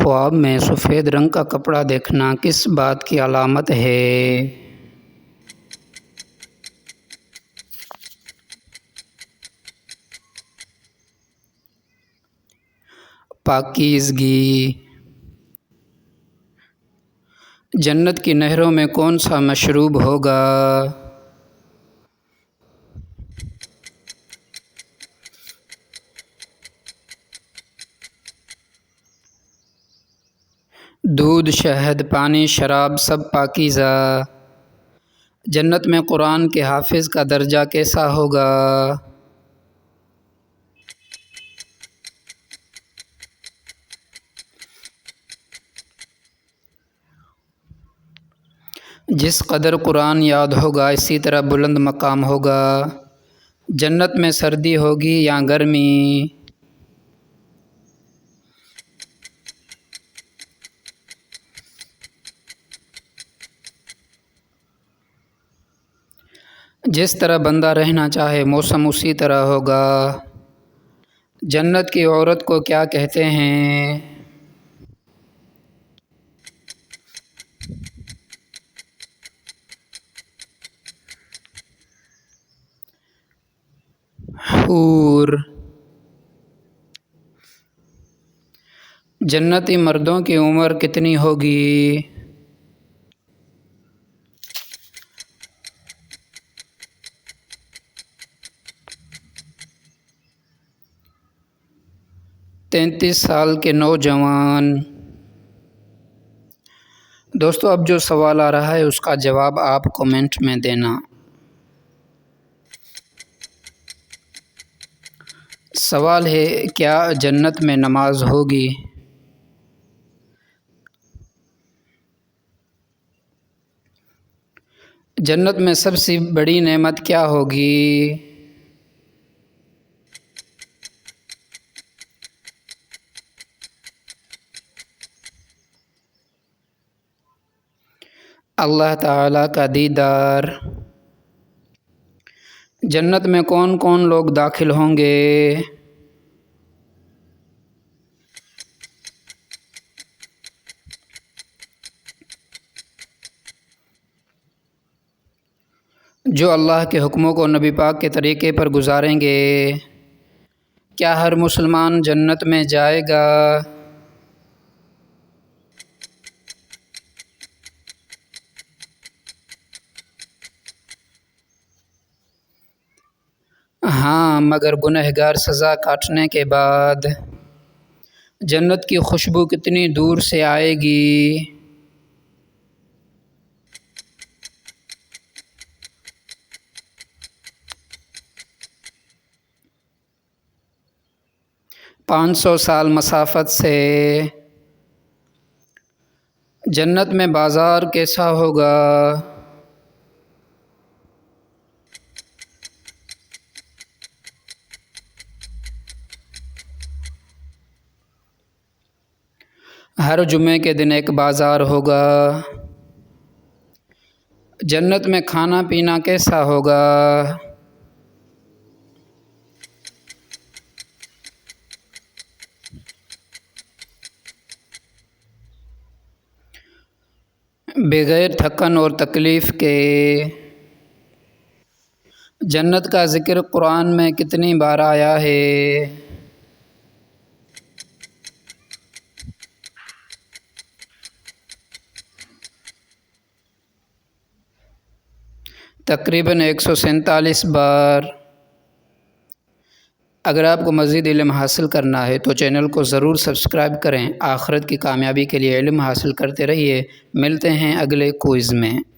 خواب میں سفید رنگ کا کپڑا دیکھنا کس بات کی علامت ہے؟ پاکیزگی۔ جنت کی نہروں میں کون سا مشروب ہوگا؟ دودھ، شہد، پانی، شراب سب پاکیزہ۔ جنت میں قرآن کے حافظ کا درجہ کیسا ہوگا؟ جس قدر قرآن یاد ہوگا اسی طرح بلند مقام ہوگا۔ جنت میں سردی ہوگی یا گرمی؟ جس طرح بندہ رہنا چاہے موسم اسی طرح ہوگا۔ جنت کی عورت کو کیا کہتے ہیں؟ حور۔ جنتی مردوں کی عمر کتنی ہوگی؟ تینتیس سال کے نوجوان۔ دوستو اب جو سوال آ رہا ہے اس کا جواب آپ کومنٹ میں دینا۔ سوال ہے کیا جنت میں نماز ہوگی؟ جنت میں سب سے بڑی نعمت کیا ہوگی؟ اللہ تعالیٰ کا دیدار۔ جنت میں کون کون لوگ داخل ہوں گے؟ جو اللہ کے حکموں کو نبی پاک کے طریقے پر گزاریں گے۔ کیا ہر مسلمان جنت میں جائے گا؟ ہاں، مگر گنہگار سزا کاٹنے کے بعد۔ جنت کی خوشبو کتنی دور سے آئے گی؟ پانچ سو سال مسافت سے۔ جنت میں بازار کیسا ہوگا؟ ہر جمعے کے دن ایک بازار ہوگا۔ جنت میں کھانا پینا کیسا ہوگا؟ بغیر تھکن اور تکلیف کے۔ جنت کا ذکر قرآن میں کتنی بار آیا ہے؟ تقریباً 147 بار۔ اگر آپ کو مزید علم حاصل کرنا ہے تو چینل کو ضرور سبسکرائب کریں۔ آخرت کی کامیابی کے لیے علم حاصل کرتے رہیے۔ ملتے ہیں اگلے کوئز میں۔